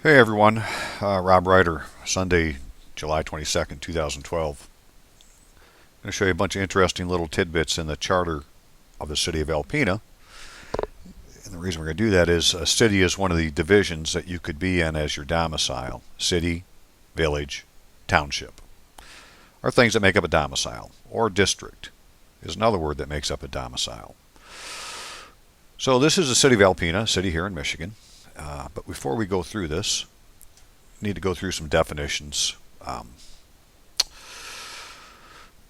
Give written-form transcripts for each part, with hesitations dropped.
Hey everyone, Rob Ryder, Sunday, July 22nd, 2012. I'm going to show you a bunch of interesting little tidbits in the charter of the city of Alpena. And the reason we're going to do that is a city is one of the divisions that you could be in as your domicile. City, village, township are things that make up a domicile. Or district is another word that makes up a domicile. So this is the city of Alpena, a city here in Michigan. But before we go through this, we need to go through some definitions.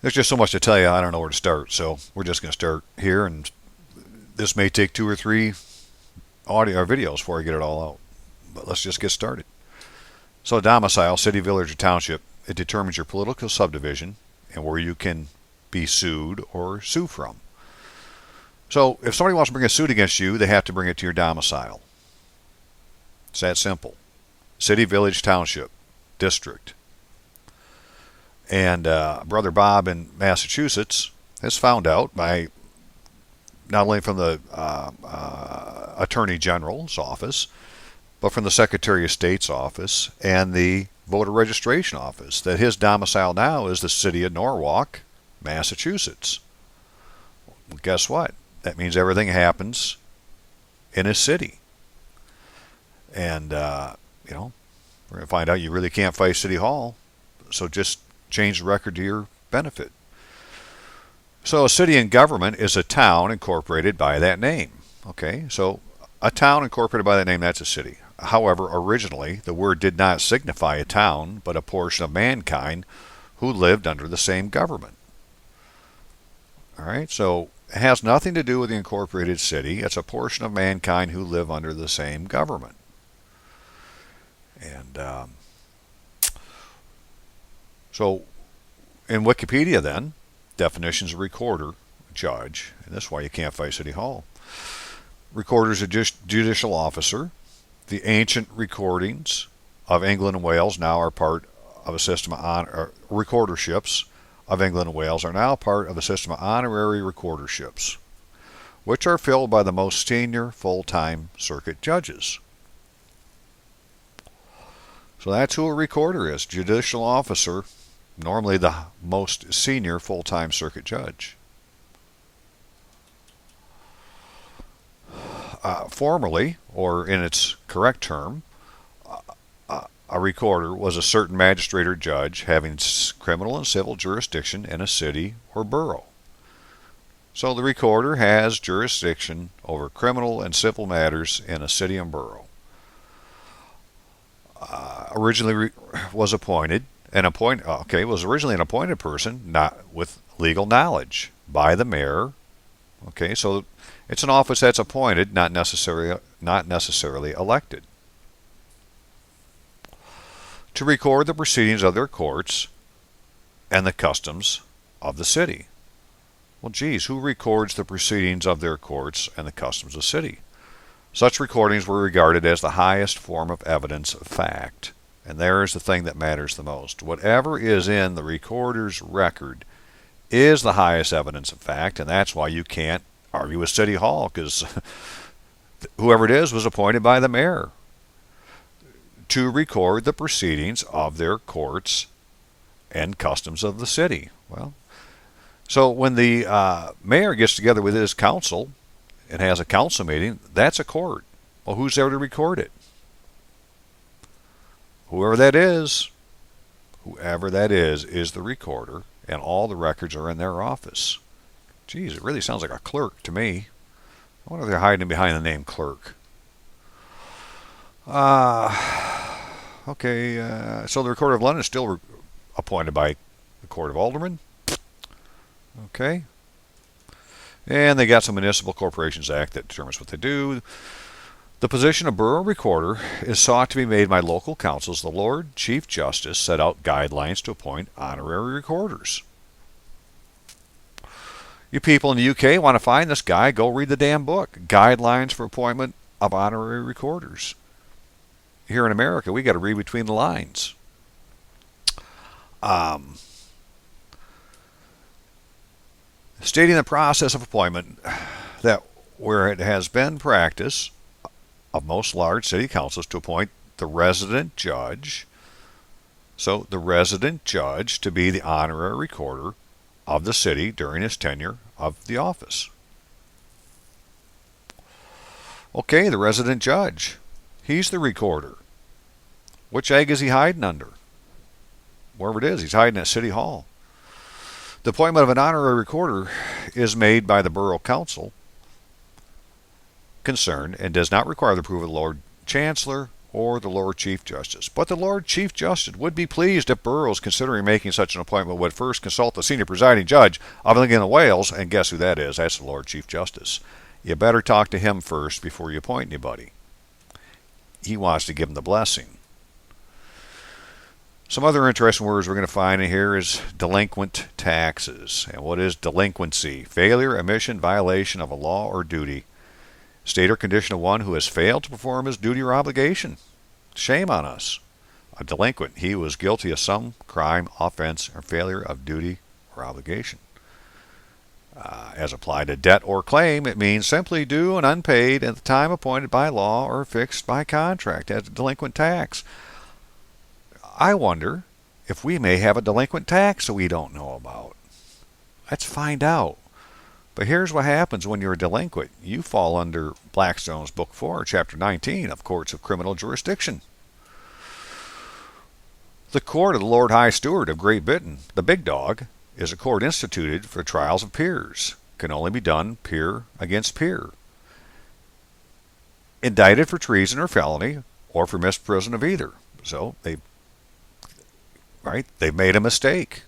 There's just so much to tell you, I don't know where to start. So we're just going to start here, and this may take 2 or 3 audio or videos before I get it all out. But let's just get started. So domicile, city, village, or township, it determines your political subdivision and where you can be sued or sue from. So if somebody wants to bring a suit against you, they have to bring it to your domicile. It's that simple. City, village, township, district. And Brother Bob in Massachusetts has found out by not only from the Attorney General's office, but from the Secretary of State's office and the voter registration office that his domicile now is the city of Norwalk, Massachusetts. Well, guess what? That means everything happens in his city. And, we're going to find out you really can't fight City Hall. So just change the record to your benefit. So a city in government is a town incorporated by that name. Okay, so a town incorporated by that name, that's a city. However, originally, the word did not signify a town, but a portion of mankind who lived under the same government. All right, so it has nothing to do with the incorporated city. It's a portion of mankind who live under the same government. And so in Wikipedia then, definitions of recorder, judge, and that's why you can't fight City Hall. Recorder is a judicial officer. The ancient recordings of England and Wales now are part of a system of recorderships of England and Wales are now part of a system of honorary recorderships, which are filled by the most senior full-time circuit judges. So that's who a recorder is, judicial officer, normally the most senior full-time circuit judge. Formerly, or in its correct term, a recorder was a certain magistrate or judge having criminal and civil jurisdiction in a city or borough. So the recorder has jurisdiction over criminal and civil matters in a city and borough. Originally was appointed was originally an appointed person, not with legal knowledge, by the mayor. Okay, so it's an office that's appointed, not necessarily elected, to record the proceedings of their courts and the customs of the city. Well, geez, who records the proceedings of their courts and the customs of the city? Such recordings were regarded as the highest form of evidence of fact. And there is the thing that matters the most. Whatever is in the recorder's record is the highest evidence of fact, and that's why you can't argue with City Hall, because whoever it is was appointed by the mayor to record the proceedings of their courts and customs of the city. Well, so when the mayor gets together with his council and has a council meeting, that's a court. Well, who's there to record it? Whoever that is the recorder, and all the records are in their office. Geez, it really sounds like a clerk to me. I wonder if they're hiding behind the name clerk. So the Recorder of London is still appointed by the Court of Aldermen. Okay. And they got some Municipal Corporations Act that determines what they do. The position of borough recorder is sought to be made by local councils. The Lord Chief Justice set out guidelines to appoint honorary recorders. You people in the UK want to find this guy, go read the damn book. Guidelines for appointment of honorary recorders. Here in America, we got to read between the lines. Stating the process of appointment that where it has been practice of most large city councils to appoint the resident judge. So the resident judge to be the honorary recorder of the city during his tenure of the office. Okay, the resident judge. He's the recorder. Which egg is he hiding under? Wherever it is, he's hiding at City Hall. The appointment of an honorary recorder is made by the borough council concerned and does not require the approval of the Lord Chancellor or the Lord Chief Justice. But the Lord Chief Justice would be pleased if boroughs considering making such an appointment would first consult the senior presiding judge of England and Wales, and guess who that is? That's the Lord Chief Justice. You better talk to him first before you appoint anybody. He wants to give him the blessing. Some other interesting words we're going to find in here is delinquent taxes. And what is delinquency? Failure, omission, violation of a law or duty. State or condition of one who has failed to perform his duty or obligation. Shame on us. A delinquent, he was guilty of some crime, offense, or failure of duty or obligation. As applied to debt or claim, it means simply due and unpaid at the time appointed by law or fixed by contract as a delinquent tax. I wonder if we may have a delinquent tax that we don't know about. Let's find out. But here's what happens when you're a delinquent. You fall under Blackstone's Book 4, Chapter 19 of Courts of Criminal Jurisdiction. The Court of the Lord High Steward of Great Britain, the big dog, is a court instituted for trials of peers. Can only be done peer against peer. Indicted for treason or felony, or for misprision of either. So they've made a mistake.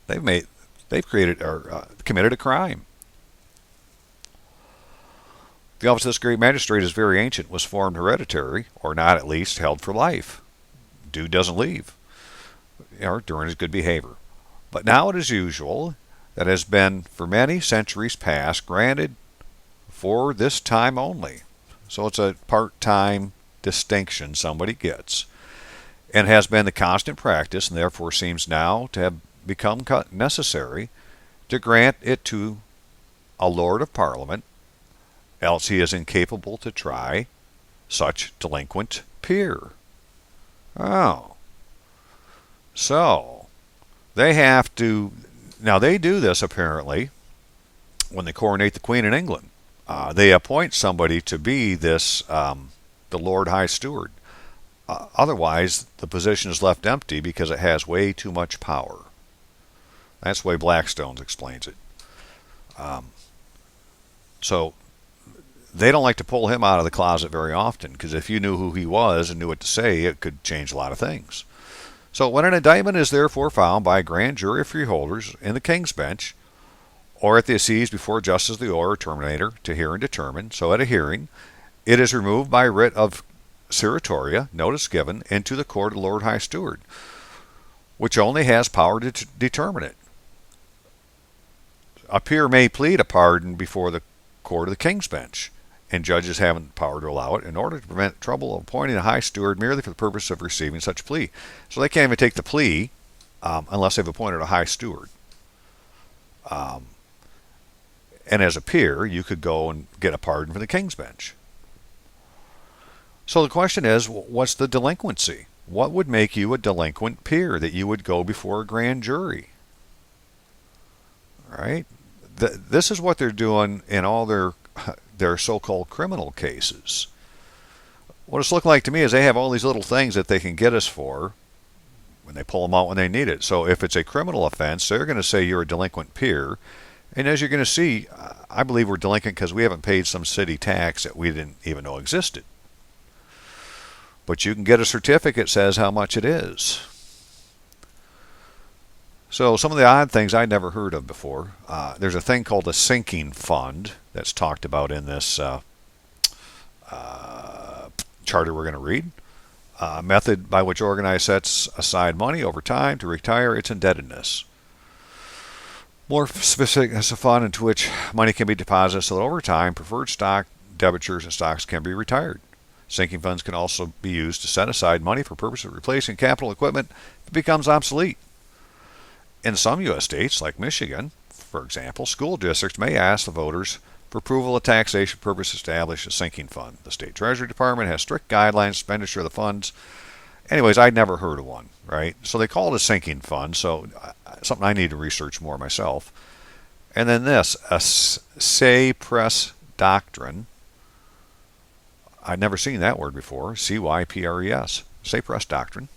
They've created or committed a crime. The office of this great magistrate is very ancient, was formed hereditary, or not at least held for life. Dude doesn't leave, or during his good behavior. But now it is usual that has been for many centuries past granted for this time only. So it's a part-time distinction somebody gets, and has been the constant practice, and therefore seems now to have become necessary to grant it to a Lord of Parliament, else he is incapable to try such delinquent peer. Oh. So, they have to, now they do this apparently when they coronate the Queen in England. They appoint somebody to be this, the Lord High Steward. Otherwise, the position is left empty because it has way too much power. That's the way Blackstone explains it. So, they don't like to pull him out of the closet very often, because if you knew who he was and knew what to say, it could change a lot of things. So when an indictment is therefore found by a grand jury of freeholders in the King's Bench, or at the assize before Justice of the Order Terminator to hear and determine, so at a hearing, it is removed by writ of certoria, notice given, into the court of the Lord High Steward, which only has power to determine it. A peer may plead a pardon before the court of the King's Bench, and judges haven't power to allow it in order to prevent trouble of appointing a high steward merely for the purpose of receiving such plea. So they can't even take the plea unless they've appointed a high steward. And as a peer, you could go and get a pardon from the King's Bench. So the question is, what's the delinquency? What would make you a delinquent peer that you would go before a grand jury? All right? This is what they're doing in all their so-called criminal cases. What it's looking like to me is they have all these little things that they can get us for when they pull them out when they need it. So if it's a criminal offense, they're going to say you're a delinquent peer. And as you're going to see, I believe we're delinquent because we haven't paid some city tax that we didn't even know existed. But you can get a certificate that says how much it is. So some of the odd things I'd never heard of before. There's a thing called a sinking fund that's talked about in this charter we're going to read. A method by which organized sets aside money over time to retire its indebtedness. More specific is a fund into which money can be deposited so that over time preferred stock, debentures, and stocks can be retired. Sinking funds can also be used to set aside money for purpose of replacing capital equipment if it becomes obsolete. In some U.S. states, like Michigan, for example, school districts may ask the voters For approval of taxation purposes, establish a sinking fund. The State Treasury Department has strict guidelines expenditure of the funds. Anyways, I'd never heard of one, right? So they call it a sinking fund, so something I need to research more myself. And then this, a Cypress doctrine. I'd never seen that word before. C-Y-P-R-E-S. Cypress doctrine.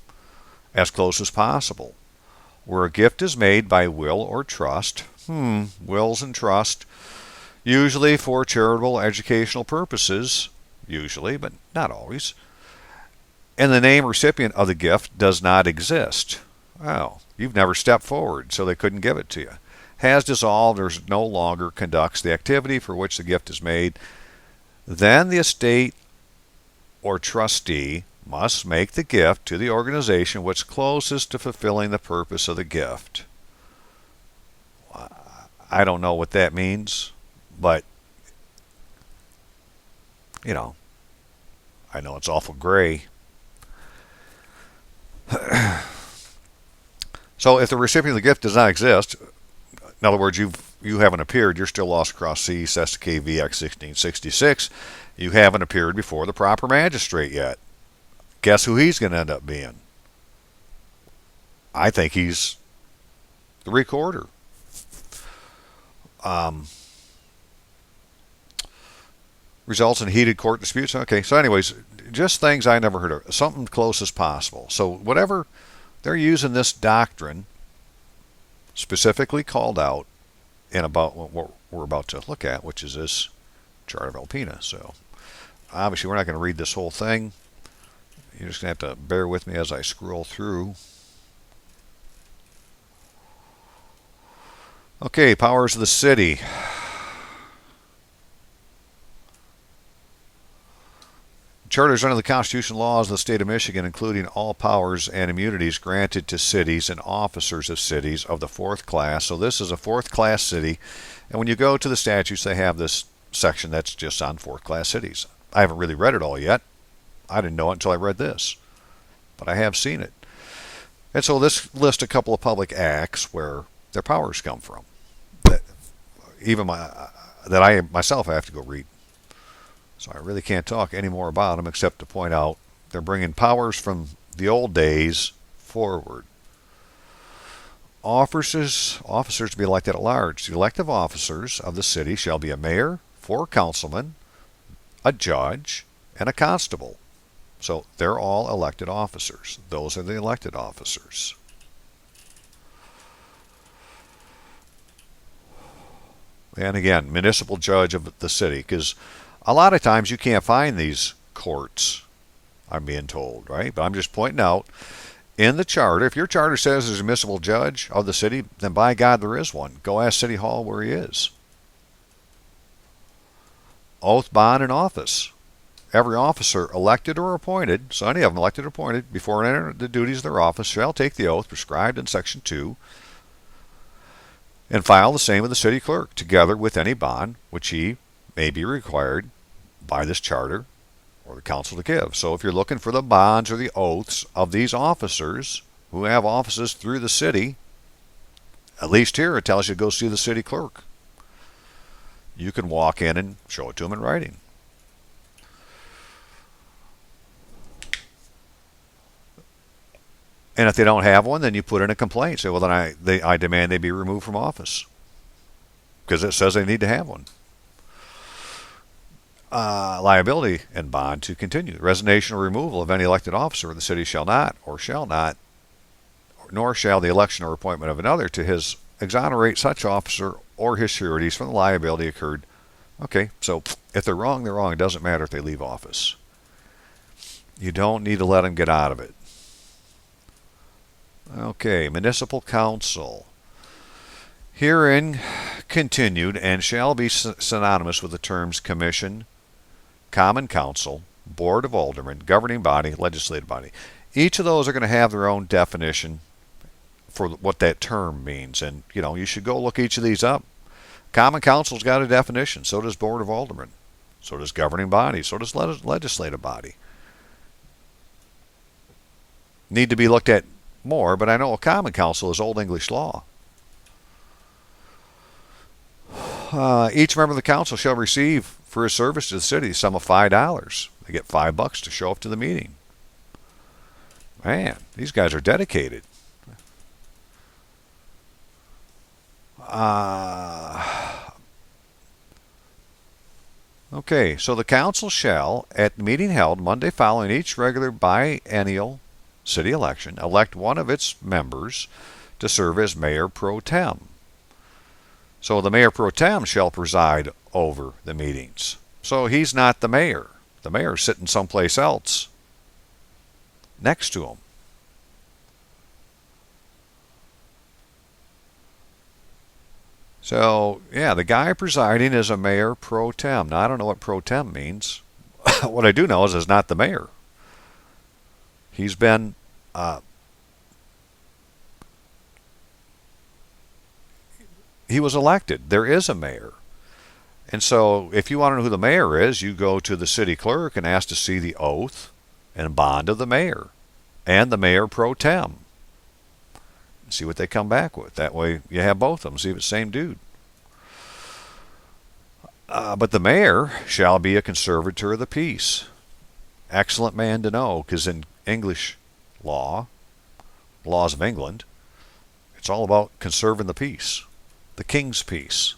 As close as possible. Where a gift is made by will or trust. Wills and trust. Usually for charitable, educational purposes. Usually, but not always. And the name recipient of the gift does not exist. Oh, you've never stepped forward, so they couldn't give it to you. Has dissolved or no longer conducts the activity for which the gift is made, then the estate or trustee must make the gift to the organization which closest to fulfilling the purpose of the gift. I don't know what that means, but, you know, I know it's awful gray. So if the recipient of the gift does not exist, in other words, you haven't appeared, you're still lost across C, SK, VX 1666. You haven't appeared before the proper magistrate yet. Guess who he's going to end up being? I think he's the recorder. Results in heated court disputes. Okay, so anyways, just things I never heard of. Something close as possible. So whatever they're using this doctrine specifically called out in about what we're about to look at, which is this chart of Alpena. So obviously we're not going to read this whole thing. You're just going to have to bear with me as I scroll through. Okay, powers of the city. Charters under the Constitution laws of the state of Michigan, including all powers and immunities granted to cities and officers of cities of the fourth class. So this is a fourth class city. And when you go to the statutes, they have this section that's just on fourth class cities. I haven't really read it all yet. I didn't know it until I read this. But I have seen it. And so this lists a couple of public acts where their powers come from. That I myself have to go read. So I really can't talk any more about them except to point out they're bringing powers from the old days forward. Officers to be elected at large. The elective officers of the city shall be a mayor, 4 councilmen, a judge, and a constable. So they're all elected officers. Those are the elected officers. And again, municipal judge of the city, because a lot of times you can't find these courts, I'm being told, right? But I'm just pointing out, in the charter, if your charter says there's a municipal judge of the city, then by God there is one. Go ask City Hall where he is. Oath, bond, and office. Every officer elected or appointed, so any of them elected or appointed, before entering the duties of their office, shall take the oath prescribed in Section 2 and file the same with the city clerk, together with any bond which he may be required by this charter or the council to give. So if you're looking for the bonds or the oaths of these officers who have offices through the city, at least here it tells you to go see the city clerk. You can walk in and show it to them in writing. And if they don't have one, then you put in a complaint. Say, well, then I demand they be removed from office. Because it says they need to have one. Liability and bond to continue. Resignation or removal of any elected officer of the city shall not, nor shall the election or appointment of another to his exonerate such officer or his sureties from the liability occurred. Okay, so if they're wrong, they're wrong. It doesn't matter if they leave office. You don't need to let them get out of it. Okay, municipal council. Herein continued and shall be synonymous with the terms commission, common council, board of aldermen, governing body, legislative body. Each of those are going to have their own definition for what that term means. And, you should go look each of these up. Common council's got a definition. So does board of aldermen. So does governing body. So does legislative body. Need to be looked at more, but I know a common council is Old English law. Each member of the council shall receive for his service to the city the sum of $5. They get $5 to show up to the meeting. Man, these guys are dedicated. Okay, so the council shall, at the meeting held Monday following each regular biennial city election, elect one of its members to serve as mayor pro tem. So the mayor pro tem shall preside over the meetings. So he's not the mayor. The mayor's sitting someplace else next to him. So, yeah, the guy presiding is a mayor pro tem. Now, I don't know what pro tem means. What I do know is it's not the mayor. He's been he was elected. There is a mayor. And so if you want to know who the mayor is, you go to the city clerk and ask to see the oath and bond of the mayor and the mayor pro tem. See what they come back with. That way you have both of them. See if it's the same dude. But the mayor shall be a conservator of the peace. Excellent man to know, because in English law, laws of England, it's all about conserving the peace, the king's peace.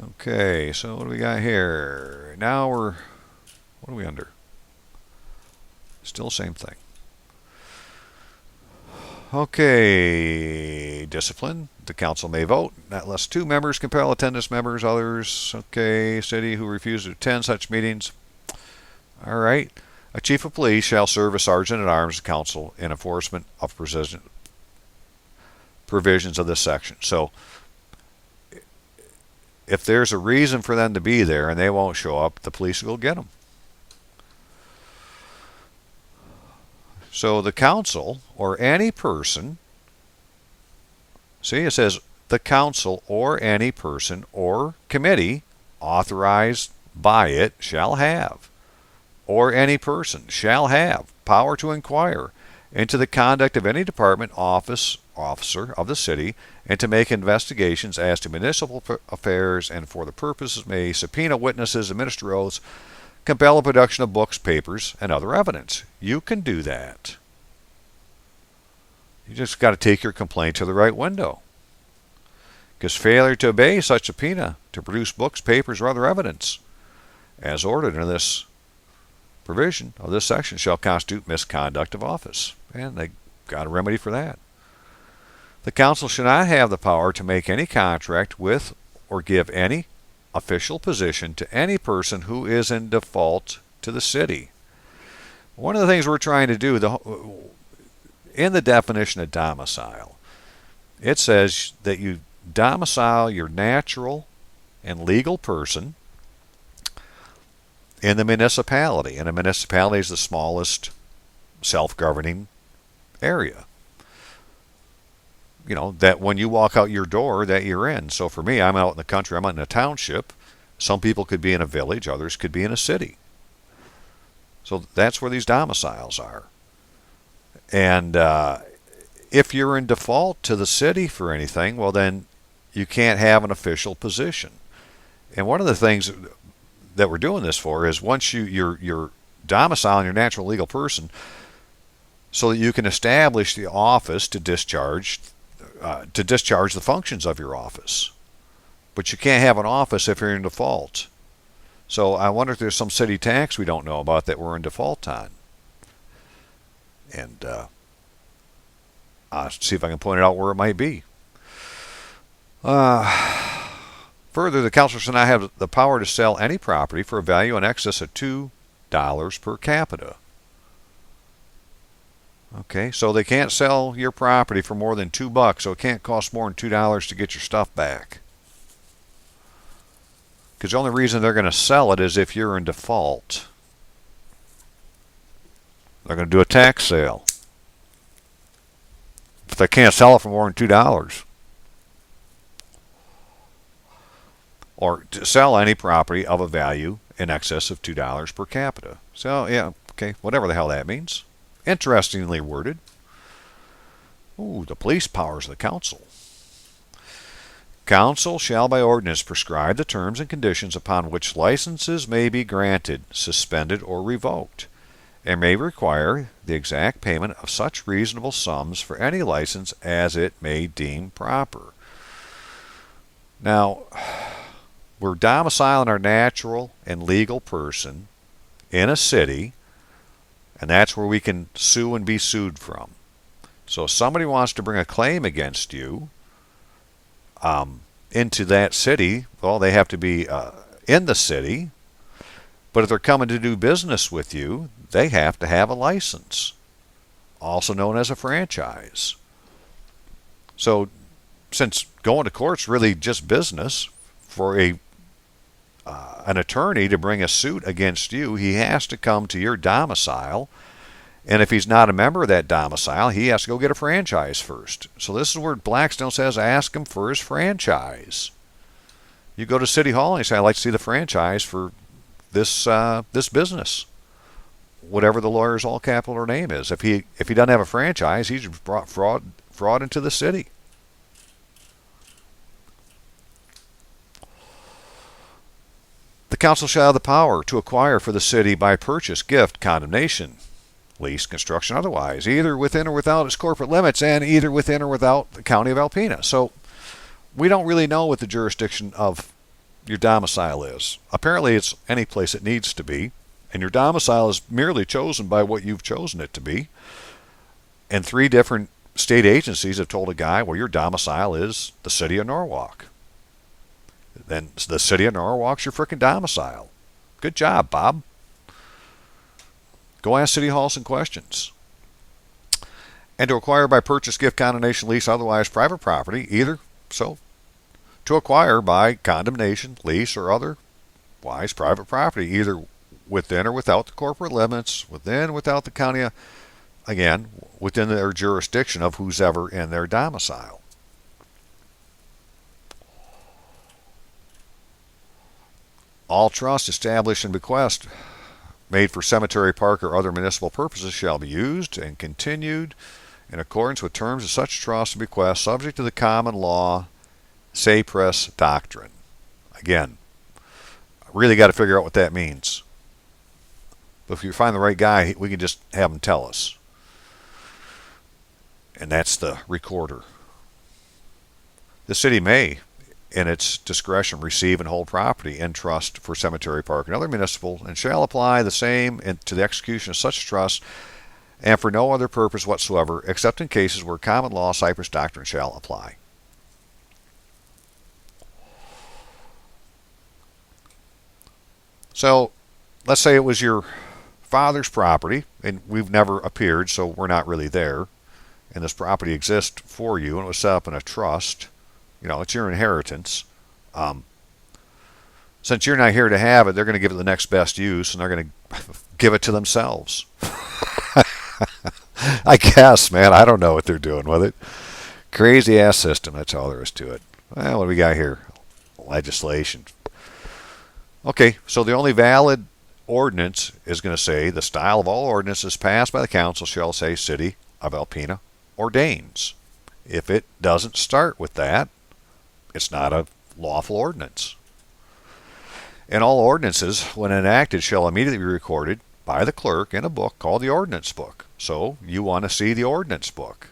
Okay, so what do we got here? Now what are we under? Still same thing. Okay, discipline. The council may vote. Not less 2 members compel attendance members. Others, okay, city who refuse to attend such meetings. All right. A chief of police shall serve as sergeant at arms of the council in enforcement of provisions of this section. So if there's a reason for them to be there and they won't show up, the police will go get them. So the council or any person, see it says the council or any person or committee authorized by it shall have, or any person shall have, power to inquire into the conduct of any department, officer of the city, and to make investigations as to municipal affairs, and for the purposes may subpoena witnesses, administer oaths, compel the production of books, papers, and other evidence. You can do that. You just got to take your complaint to the right window. Because failure to obey such subpoena to produce books, papers, or other evidence, as ordered in this provision of this section, shall constitute misconduct of office. And they got a remedy for that. The council shall not have the power to make any contract with or give any official position to any person who is in default to the city. One of the things we're trying to do, in the definition of domicile, it says that you domicile your natural and legal person in the municipality. And a municipality is the smallest self-governing area. You know, that when you walk out your door that you're in. So for me, I'm out in the country, I'm out in a township. Some people could be in a village, others could be in a city. So that's where these domiciles are. And if you're in default to the city for anything, well then you can't have an official position. And one of the things that we're doing this for is once you're domiciling your natural legal person so that you can establish the office to discharge the functions of your office. But you can't have an office if you're in default. So I wonder if there's some city tax we don't know about that we're in default on. And I'll see if I can point it out where it might be. Further, the council shall not have the power to sell any property for a value in excess of $2 per capita. Okay, so they can't sell your property for more than $2, so it can't cost more than $2 to get your stuff back. Because the only reason they're going to sell it is if you're in default. They're going to do a tax sale. But they can't sell it for more than $2. Or to sell any property of a value in excess of $2 per capita. So, yeah, okay, whatever the hell that means. Interestingly worded. Ooh, the police powers of the council. council shall by ordinance prescribe the terms and conditions upon which licenses may be granted, suspended, or revoked, and may require the exact payment of such reasonable sums for any license as it may deem proper. Now, we're domiciling our natural and legal person in a city, and that's where we can sue and be sued from. So if somebody wants to bring a claim against you into that city, well, they have to be in the city. But if they're coming to do business with you, they have to have a license, also known as a franchise. So since going to court's really just business, for an attorney to bring a suit against you, he has to come to your domicile. And if he's not a member of that domicile, he has to go get a franchise first. So this is where Blackstone says ask him for his franchise. You go to City Hall and you say, I'd like to see the franchise for this business, whatever the lawyer's all capital name is. If he doesn't have a franchise, he's brought fraud into the city. The council shall have the power to acquire for the city by purchase, gift, condemnation, lease, construction, otherwise, either within or without its corporate limits, and either within or without the county of Alpena. So we don't really know what the jurisdiction of your domicile is. Apparently it's any place it needs to be, and your domicile is merely chosen by what you've chosen it to be. And 3 different state agencies have told a guy, well, your domicile is the city of Norwalk. Then the city of Norwalk's your frickin' domicile. Good job, Bob. Go ask City Hall some questions. And to acquire by purchase, gift, condemnation, lease, otherwise private property, either so. To acquire by condemnation, lease, or otherwise private property, either within or without the corporate limits, within or without the county, again, within their jurisdiction of who's ever in their domicile. All trust established and bequest made for cemetery, park, or other municipal purposes shall be used and continued in accordance with terms of such trust and bequest, subject to the common law se-pres doctrine. Again, really got to figure out what that means. But if you find the right guy, we can just have him tell us. And that's the recorder. The city may, in its discretion, receive and hold property in trust for cemetery, park, and other municipal, and shall apply the same to the execution of such trust and for no other purpose whatsoever, except in cases where common law se-pres doctrine shall apply. So, let's say it was your father's property, and we've never appeared, so we're not really there, and this property exists for you, and it was set up in a trust. You know, it's your inheritance. Since you're not here to have it, they're going to give it the next best use, and they're going to give it to themselves. I guess, man. I don't know what they're doing with it. Crazy ass system. That's all there is to it. Well, what do we got here? Legislation. Okay, so the only valid ordinance is going to say the style of all ordinances passed by the council shall say City of Alpena ordains. If it doesn't start with that, it's not a lawful ordinance. And all ordinances, when enacted, shall immediately be recorded by the clerk in a book called the ordinance book. So you want to see the ordinance book.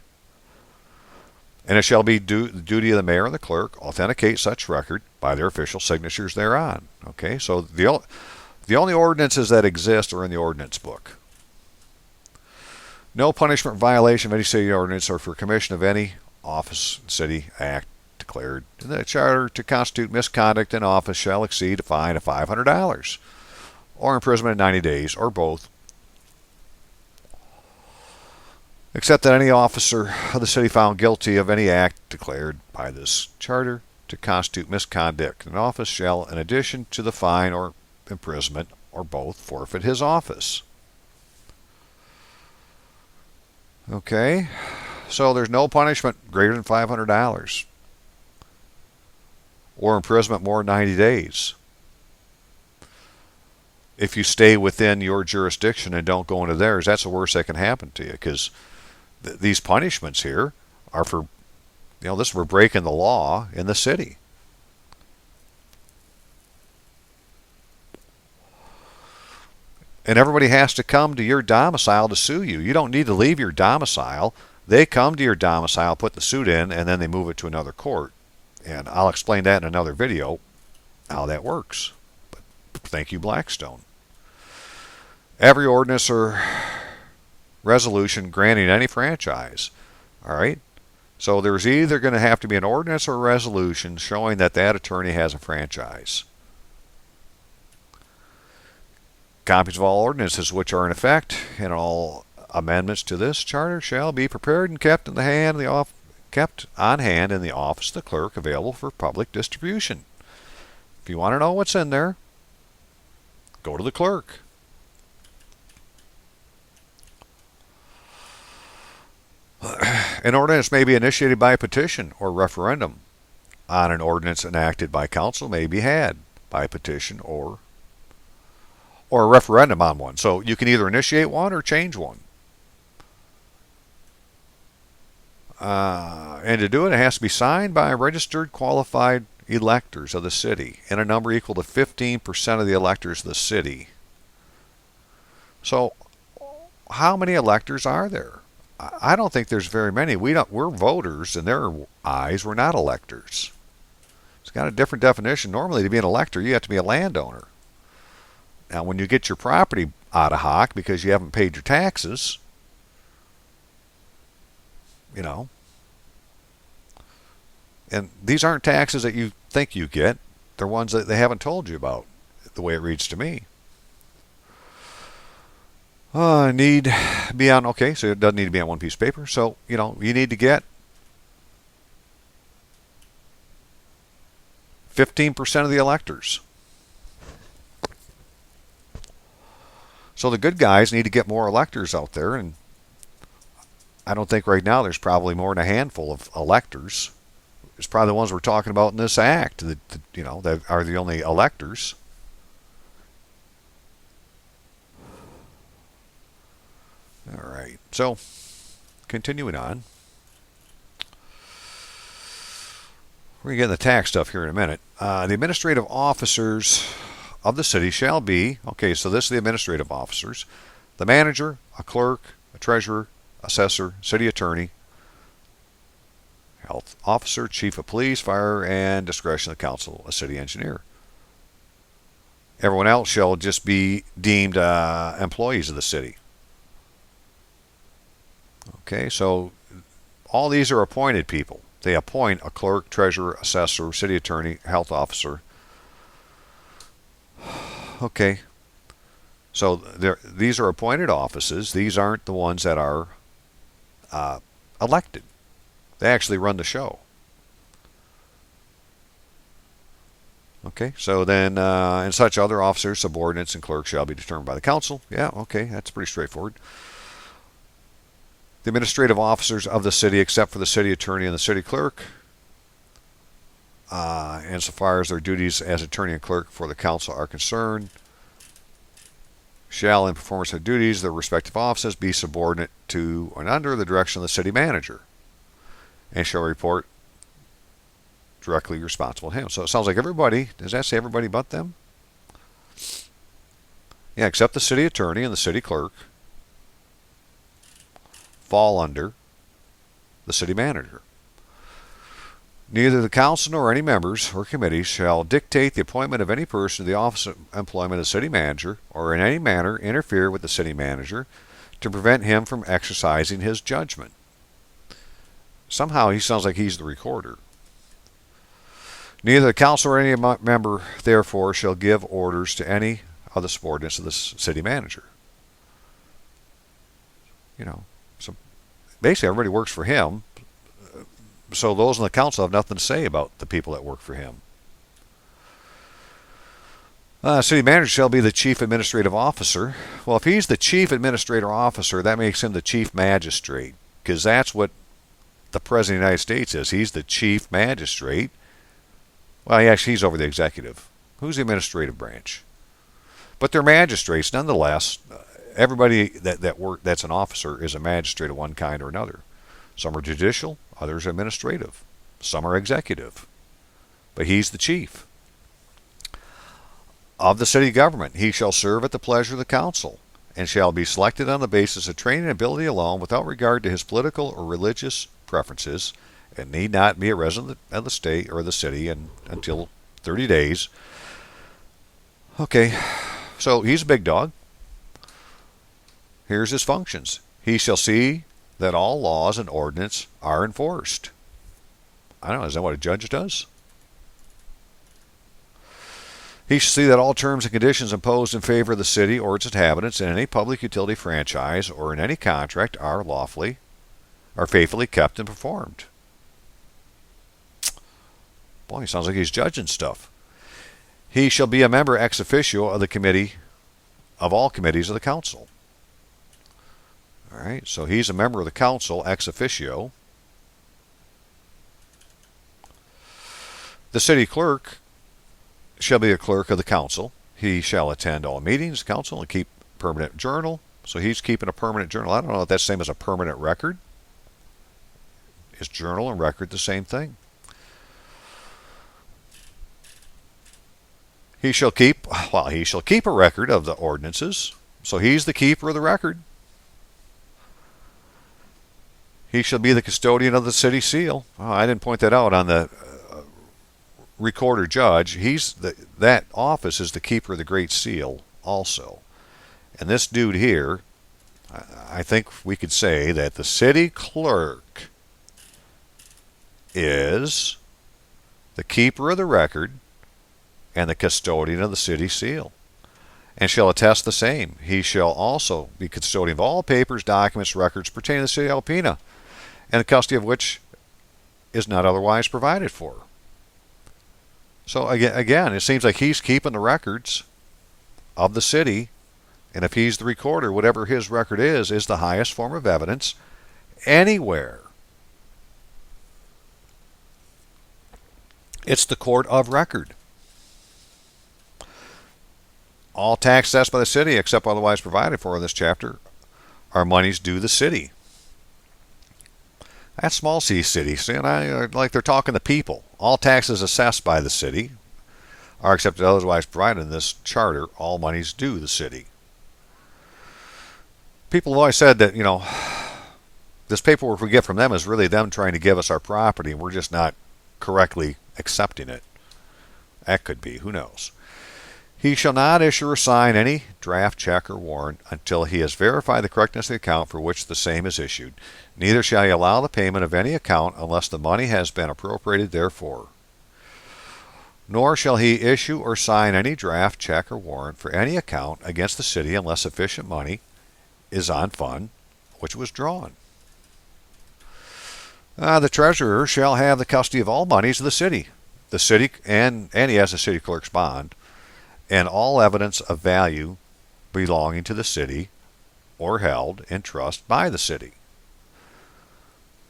And it shall be the duty of the mayor and the clerk authenticate such record by their official signatures thereon. Okay, so the only ordinances that exist are in the ordinance book. No punishment or violation of any city ordinance or for commission of any office, city, act declared in the charter to constitute misconduct in office shall exceed a fine of $500 or imprisonment of 90 days or both, except that any officer of the city found guilty of any act declared by this charter to constitute misconduct in office shall, in addition to the fine or imprisonment or both, forfeit his office. Okay, so there's no punishment greater than $500 or imprisonment more than 90 days if you stay within your jurisdiction and don't go into theirs. That's the worst that can happen to you, because these punishments here are for, this is for breaking the law in the city. And everybody has to come to your domicile to sue you. You don't need to leave your domicile. They come to your domicile, put the suit in, and then they move it to another court. And I'll explain that in another video, how that works. But thank you, Blackstone. Every ordinance or resolution granting any franchise. All right? So there's either going to have to be an ordinance or a resolution showing that that attorney has a franchise. Copies of all ordinances which are in effect and all amendments to this charter shall be prepared and kept kept on hand in the office of the clerk, available for public distribution. If you want to know what's in there, go to the clerk. An ordinance may be initiated by petition or referendum. On an ordinance enacted by council may be had by petition or a referendum on one. So you can either initiate one or change one. And to do it, it has to be signed by registered qualified electors of the city in a number equal to 15% of the electors of the city. So how many electors are there? I don't think there's very many. We're voters in their eyes. We're not electors. It's got a different definition. Normally, to be an elector, you have to be a landowner. Now, when you get your property out of hock because you haven't paid your taxes, you know, and these aren't taxes that you think you get. They're ones that they haven't told you about, the way it reads to me. Need be on, okay, so it doesn't need to be on one piece of paper. So, you know, you need to get 15% of the electors. So the good guys need to get more electors out there, and I don't think right now there's probably more than a handful of electors. It's probably the ones we're talking about in this act that you know, that are the only electors. All right, so continuing on. We're going to get into the tax stuff here in a minute. The administrative officers of the city shall be, okay, so this is the administrative officers, the manager, a clerk, a treasurer, assessor, city attorney, health officer, chief of police, fire, and discretion of the council, a city engineer. Everyone else shall just be deemed employees of the city. Okay, so all these are appointed people. They appoint a clerk, treasurer, assessor, city attorney, health officer. Okay, so these are appointed offices. These aren't the ones that are elected. They actually run the show. Okay, so then and such other officers, subordinates, and clerks shall be determined by the council. Yeah, okay, that's pretty straightforward. The administrative officers of the city, except for the city attorney and the city clerk, insofar as their duties as attorney and clerk for the council are concerned, shall, in performance of duties, their respective offices be subordinate to and under the direction of the city manager, and shall report directly responsible to him. So it sounds like everybody, does that say everybody but them? Yeah, except the city attorney and the city clerk fall under the city manager. Neither the council nor any members or committees shall dictate the appointment of any person to the office of employment of the city manager or in any manner interfere with the city manager to prevent him from exercising his judgment. Somehow he sounds like he's the recorder. Neither the council or any member, therefore, shall give orders to any of the subordinates of the city manager. You know, so basically everybody works for him. So those in the council have nothing to say about the people that work for him. City manager shall be the chief administrative officer. Well, if he's the chief administrative officer, that makes him the chief magistrate, because that's what the President of the United States is. He's the chief magistrate. Well, he's over the executive. Who's the administrative branch? But they're magistrates nonetheless. Everybody that's an officer is a magistrate of one kind or another. Some are judicial, others are administrative, some are executive. But he's the chief. of the city government. He shall serve at the pleasure of the council, and shall be selected on the basis of training and ability alone, without regard to his political or religious preferences, and need not be a resident of the state or the city until 30 days. Okay, so he's a big dog. Here's his functions. He shall see that all laws and ordinance are enforced. I don't know, is that what a judge does? He shall see that all terms and conditions imposed in favor of the city or its inhabitants in any public utility franchise or in any contract are faithfully kept and performed. Boy, he sounds like he's judging stuff. He shall be a member ex officio of the committee, of all committees of the council. All right, so he's a member of the council ex officio. The city clerk shall be a clerk of the council. He shall attend all meetings of the council and keep permanent journal. So he's keeping a permanent journal. I don't know if that's the same as a permanent record. Is journal and record the same thing? He shall keep a record of the ordinances. So he's the keeper of the record. He shall be the custodian of the city seal. Oh, I didn't point that out on the recorder judge. That office is the keeper of the Great Seal also. And this dude here, I think we could say that the city clerk is the keeper of the record and the custodian of the city seal, and shall attest the same. He shall also be custodian of all papers, documents, records pertaining to the city of Alpena, and the custody of which is not otherwise provided for. So again, it seems like he's keeping the records of the city, and if he's the recorder, whatever his record is the highest form of evidence anywhere. It's the court of record. All taxes assessed by the city, except otherwise provided for in this chapter, are monies due the city. That's small c city. See, and like they're talking to people. All taxes assessed by the city are except otherwise provided in this charter. All monies due the city. People have always said that, this paperwork we get from them is really them trying to give us our property, and we're just not correctly accepting it. That could be. Who knows? He shall not issue or sign any draft, check, or warrant until he has verified the correctness of the account for which the same is issued. Neither shall he allow the payment of any account unless the money has been appropriated therefor. Nor shall he issue or sign any draft, check, or warrant for any account against the city unless sufficient money is on fund which was drawn. The treasurer shall have the custody of all monies of the city, and he has a city clerk's bond, and all evidence of value belonging to the city or held in trust by the city.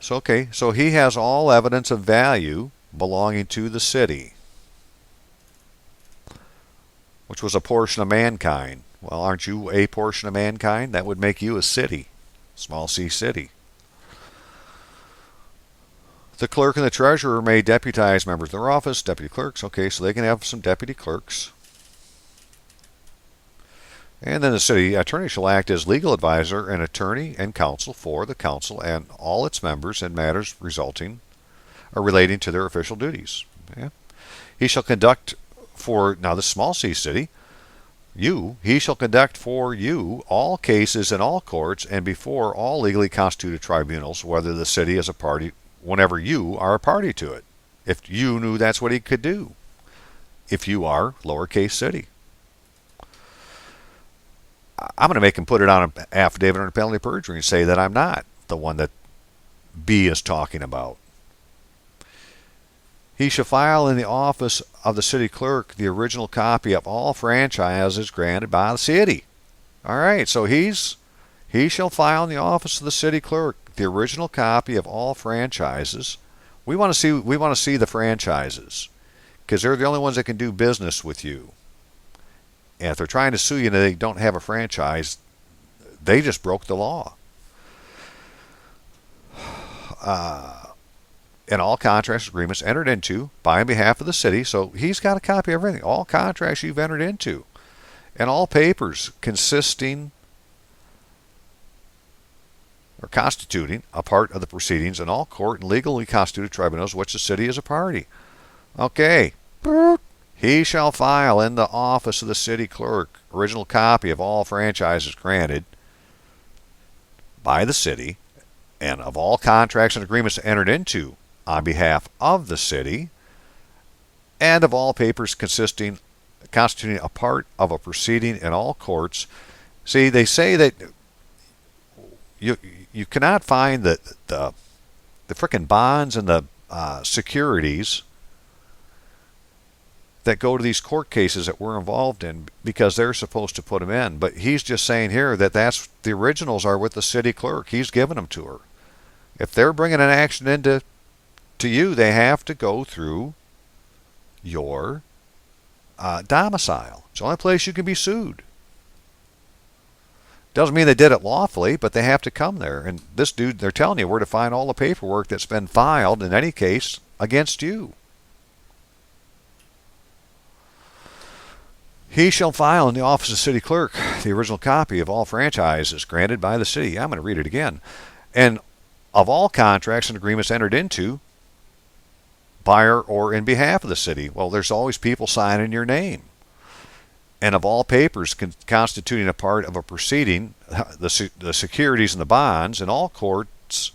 So he has all evidence of value belonging to the city, which was a portion of mankind. Well, aren't you a portion of mankind? That would make you a city, small c city. The clerk and the treasurer may deputize members of their office, deputy clerks. Okay, so they can have some deputy clerks. And then the city attorney shall act as legal advisor and attorney and counsel for the council and all its members in matters resulting or relating to their official duties. Yeah. He shall conduct for, now this small c city, he shall conduct for you all cases in all courts and before all legally constituted tribunals, whether the city is a party, whenever you are a party to it. If you knew that's what he could do. If you are lowercase city. I'm going to make him put it on an affidavit under penalty of perjury and say that I'm not the one that B is talking about. He shall file in the office of the city clerk the original copy of all franchises granted by the city. All right, so he shall file in the office of the city clerk the original copy of all franchises. We want to see the franchises because they're the only ones that can do business with you. And if they're trying to sue you and they don't have a franchise, they just broke the law. And all contracts agreements entered into by and behalf of the city. So he's got a copy of everything. All contracts you've entered into. and all papers consisting or constituting a part of the proceedings in all court and legally constituted tribunals which the city is a party. Okay. He shall file in the office of the city clerk original copy of all franchises granted by the city and of all contracts and agreements entered into on behalf of the city and of all papers constituting a part of a proceeding in all courts. See, they say that you cannot find the frickin' bonds and the securities that go to these court cases that we're involved in because they're supposed to put them in. But he's just saying here that the originals are with the city clerk. He's giving them to her. If they're bringing an action into you, they have to go through your domicile. It's the only place you can be sued. Doesn't mean they did it lawfully, but they have to come there. And this dude, they're telling you where to find all the paperwork that's been filed in any case against you. He shall file in the office of city clerk the original copy of all franchises granted by the city. I'm going to read it again. And of all contracts and agreements entered into by or in behalf of the city. Well, there's always people signing your name. And of all papers constituting a part of a proceeding, the securities and the bonds in all courts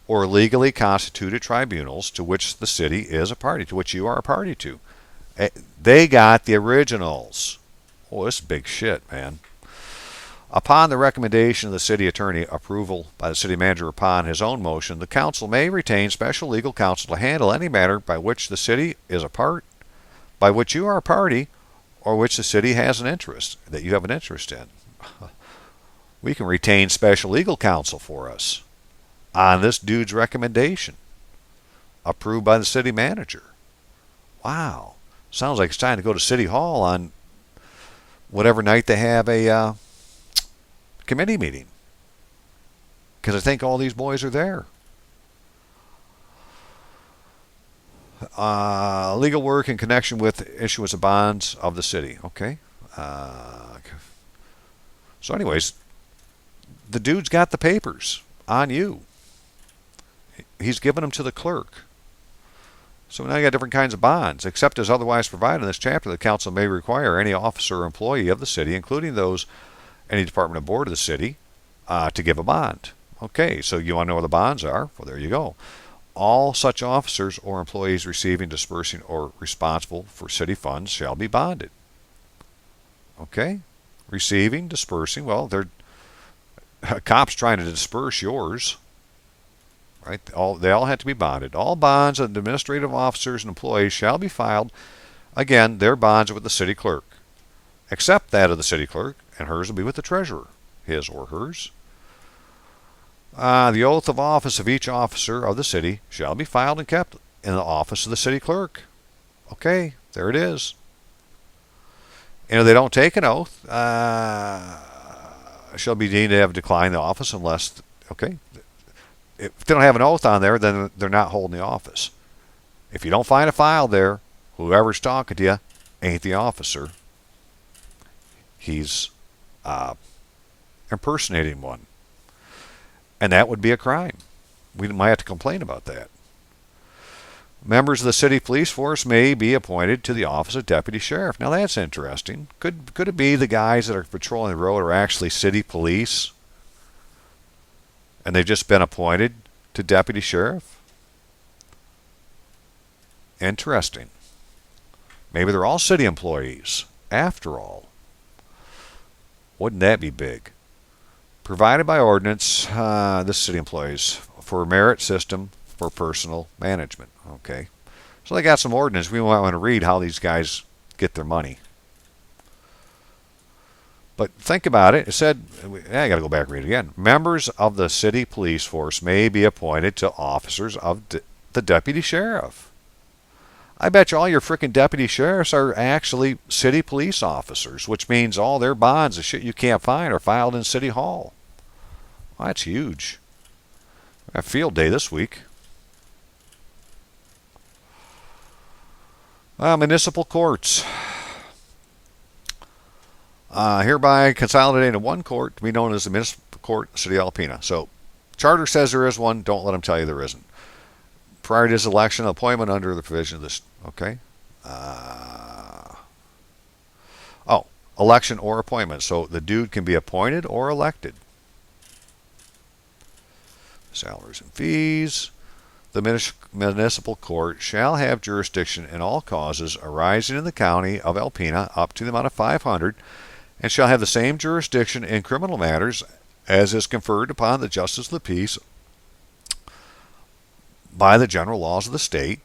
or legally constituted tribunals to which the city is a party, to which you are a party to. They got the originals. Oh, this is big shit, man. Upon the recommendation of the city attorney, approval by the city manager upon his own motion, the council may retain special legal counsel to handle any matter by which the city is a part, by which you are a party, or which the city has an interest, that you have an interest in. We can retain special legal counsel for us on this dude's recommendation, approved by the city manager. Wow. Sounds like it's time to go to City Hall on whatever night they have a committee meeting. Because I think all these boys are there. Legal work in connection with issuance of bonds of the city. Okay. So anyways, the dude's got the papers on you. He's given them to the clerk. So now you got different kinds of bonds. Except as otherwise provided in this chapter, the council may require any officer or employee of the city, including those any department or board of the city, to give a bond. Okay, so you want to know where the bonds are? Well, there you go. All such officers or employees receiving, dispersing, or responsible for city funds shall be bonded. Okay? Receiving, dispersing, well, they're a cop's trying to disperse yours. Right? They all have to be bonded. All bonds of administrative officers and employees shall be filed. Again, their bonds are with the city clerk, except that of the city clerk, and hers will be with the treasurer, his or hers. The oath of office of each officer of the city shall be filed and kept in the office of the city clerk. Okay, there it is. And if they don't take an oath, shall be deemed to have declined the office unless, okay, if they don't have an oath on there, then they're not holding the office. If you don't find a file there, whoever's talking to you ain't the officer. He's impersonating one. And that would be a crime. We might have to complain about that. Members of the city police force may be appointed to the office of deputy sheriff. Now that's interesting. Could it be the guys that are patrolling the road are actually city police? And they've just been appointed to deputy sheriff? Interesting. Maybe they're all city employees, after all. Wouldn't that be big? Provided by ordinance, this city employees, for merit system for personal management. Okay. So they got some ordinance. We might want to read how these guys get their money. But think about it. It said, I got to go back and read it again. Members of the city police force may be appointed to officers of the deputy sheriff. I bet you all your freaking deputy sheriffs are actually city police officers, which means all their bonds of shit you can't find are filed in City Hall. Well, that's huge. A field day this week. Municipal courts. hereby consolidated in one court to be known as the Municipal Court, City of Alpena. So, charter says there is one. Don't let them tell you there isn't. Prior to his election, appointment under the provision of this. Okay. Oh, election or appointment. So the dude can be appointed or elected. Salaries and fees. The municipal court shall have jurisdiction in all causes arising in the county of Alpena up to the amount of 500, and shall have the same jurisdiction in criminal matters as is conferred upon the justice of the peace by the general laws of the state,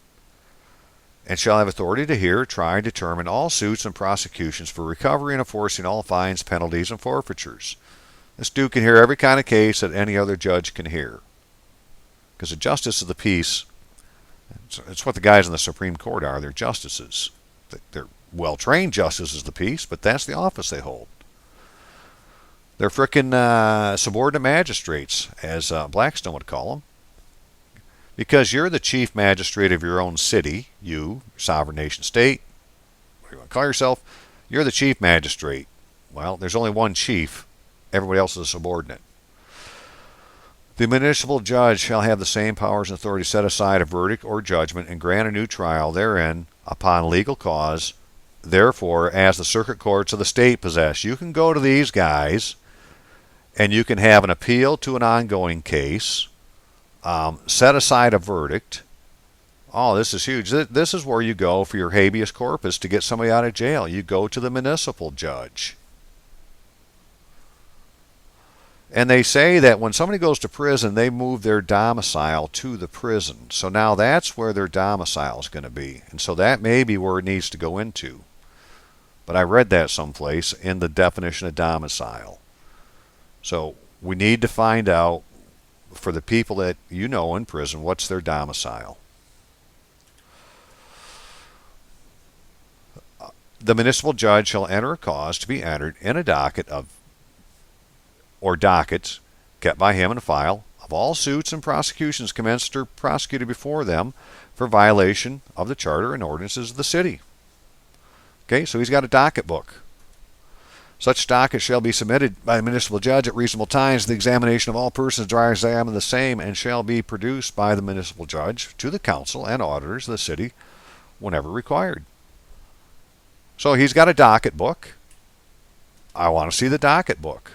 and shall have authority to hear, try, and determine all suits and prosecutions for recovery and enforcing all fines, penalties, and forfeitures. This dude can hear every kind of case that any other judge can hear. Because the justice of the peace, it's what the guys in the Supreme Court are. They're justices. They're well-trained justices of the peace, but that's the office they hold. They're frickin' subordinate magistrates, as Blackstone would call them. Because you're the chief magistrate of your own city, you, sovereign nation state, what do you want to call yourself? You're the chief magistrate. Well, there's only one chief. Everybody else is a subordinate. The municipal judge shall have the same powers and authority to set aside a verdict or judgment and grant a new trial therein upon legal cause, therefore, as the circuit courts of the state possess. You can go to these guys and you can have an appeal to an ongoing case, set aside a verdict. Oh, this is huge. This is where you go for your habeas corpus to get somebody out of jail. You go to the municipal judge. And they say that when somebody goes to prison, they move their domicile to the prison. So now that's where their domicile is going to be. And so that may be where it needs to go into. But I read that someplace in the definition of domicile. So we need to find out, for the people that you know in prison, what's their domicile. The municipal judge shall enter a cause to be entered in a docket or dockets kept by him in a file of all suits and prosecutions commenced or prosecuted before them for violation of the charter and ordinances of the city. Okay, so he's got a docket book. Such docket shall be submitted by the municipal judge at reasonable times to the examination of all persons dry examine the same, and shall be produced by the municipal judge to the council and auditors of the city whenever required. So he's got a docket book. I want to see the docket book.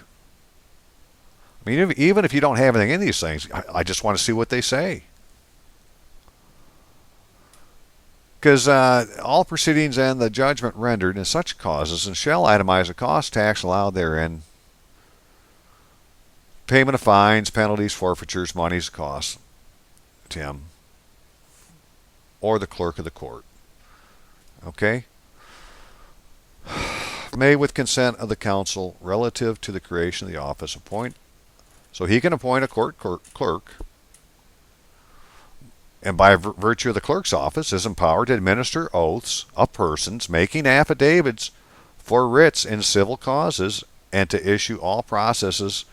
I mean, even if you don't have anything in these things, I just want to see what they say. Because all proceedings and the judgment rendered in such causes and shall itemize the cost tax allowed therein, payment of fines, penalties, forfeitures, monies, costs, Tim, or the clerk of the court. Okay? May with consent of the council relative to the creation of the office appoint. So he can appoint a court clerk, and by virtue of the clerk's office is empowered to administer oaths of persons making affidavits for writs in civil causes and to issue all processes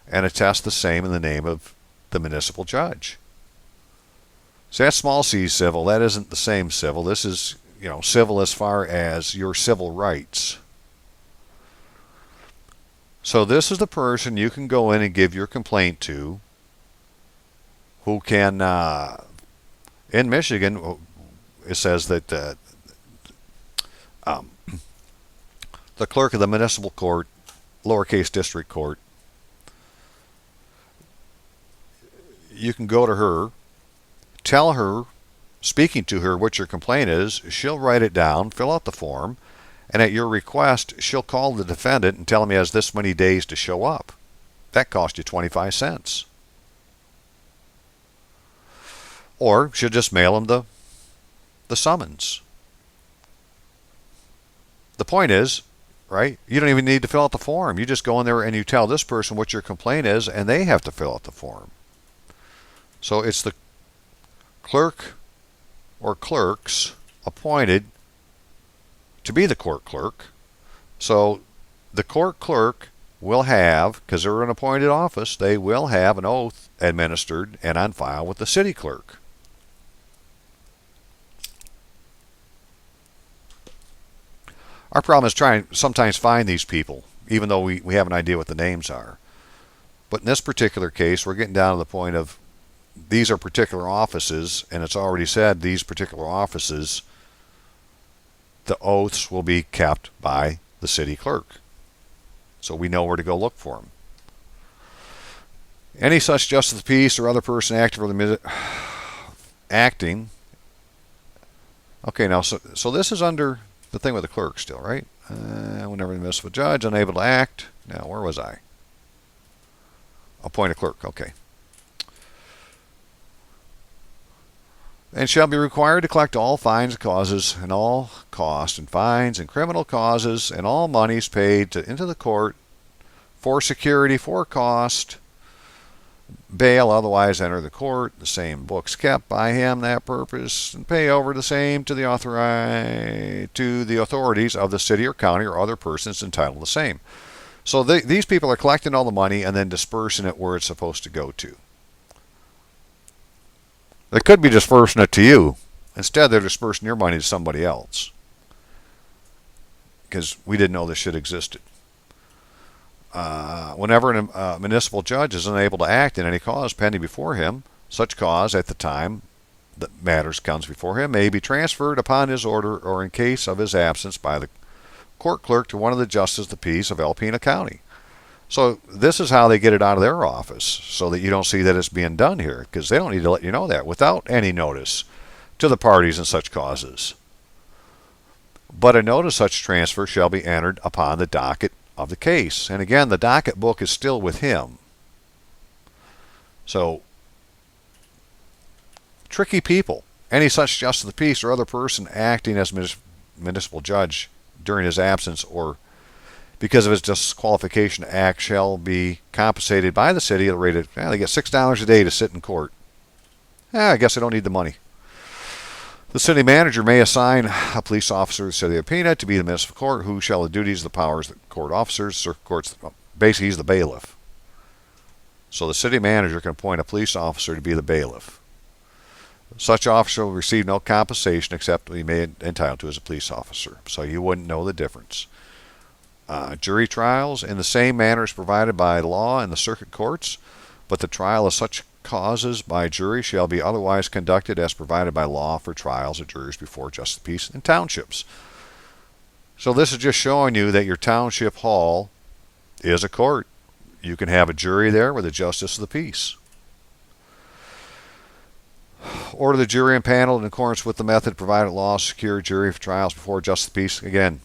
and attest the same in the name of the municipal judge. So that's small c civil. That isn't the same civil. This is, civil as far as your civil rights. So this is the person you can go in and give your complaint to, who can, in Michigan, it says that the clerk of the municipal court, lowercase district court, you can go to her, tell her, speaking to her, what your complaint is. She'll write it down, fill out the form, and at your request, she'll call the defendant and tell him he has this many days to show up. That cost you 25 cents. Or she'll just mail him the summons. The point is, right, you don't even need to fill out the form. You just go in there and you tell this person what your complaint is, and they have to fill out the form. So it's the clerk or clerks appointed to be the court clerk. So the court clerk will have, because they're an appointed office, they will have an oath administered and on file with the city clerk. Our problem is trying to sometimes find these people, even though we have an idea what the names are. But in this particular case, we're getting down to the point of these are particular offices, and it's already said these particular offices, the oaths will be kept by the city clerk. So we know where to go look for them. Any such justice of the peace or other person acting. Okay, now so this is under the thing with the clerk still, right? Whenever the municipal judge unable to act. Now, where was I? Appoint a clerk. Okay. And shall be required to collect all fines and causes and all costs and fines and criminal causes and all monies paid into the court for security, for cost, bail, otherwise enter the court, the same books kept by him that purpose, and pay over the same to the authorities of the city or county or other persons entitled to the same. So these people are collecting all the money and then dispersing it where it's supposed to go to. They could be dispersing it to you. Instead, they're dispersing your money to somebody else. Because we didn't know this shit existed. Whenever a municipal judge is unable to act in any cause pending before him, such cause at the time that matters comes before him may be transferred upon his order or in case of his absence by the court clerk to one of the justices of the peace of Alpena County. So this is how they get it out of their office, so that you don't see that it's being done here, because they don't need to let you know that without any notice to the parties in such causes. But a notice of such transfer shall be entered upon the docket of the case. And again, the docket book is still with him. So, tricky people. Any such justice of the peace or other person acting as municipal judge during his absence or because of his disqualification act shall be compensated by the city at the rate of, they get $6 a day to sit in court. I guess I don't need the money. The city manager may assign a police officer to the city of Alpena to be the municipal court, who shall have the duties, the powers, the court officers, circuit courts. Basically, he's the bailiff. So the city manager can appoint a police officer to be the bailiff. Such officer will receive no compensation except what he may be entitled to as a police officer. So you wouldn't know the difference. Jury trials in the same manner as provided by law in the circuit courts, but the trial of such causes by jury shall be otherwise conducted as provided by law for trials of juries before justice of the peace in townships. So this is just showing you that your township hall is a court. You can have a jury there with a justice of the peace. Order the jury impaneled in accordance with the method provided law to secure jury for trials before justice of the peace. Again,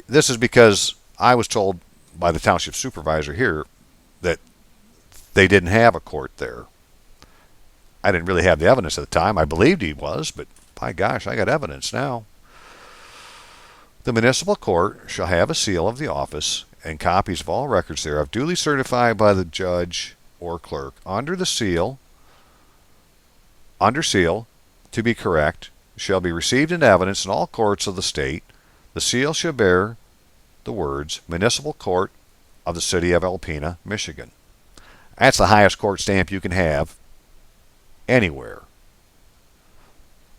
this is because I was told by the township supervisor here that they didn't have a court there. I didn't really have the evidence at the time. I believed he was, but by gosh, I got evidence now. The municipal court shall have a seal of the office and copies of all records thereof duly certified by the judge or clerk under seal, to be correct, shall be received in evidence in all courts of the state. The seal shall bear the words Municipal Court of the City of Alpena, Michigan. That's the highest court stamp you can have anywhere.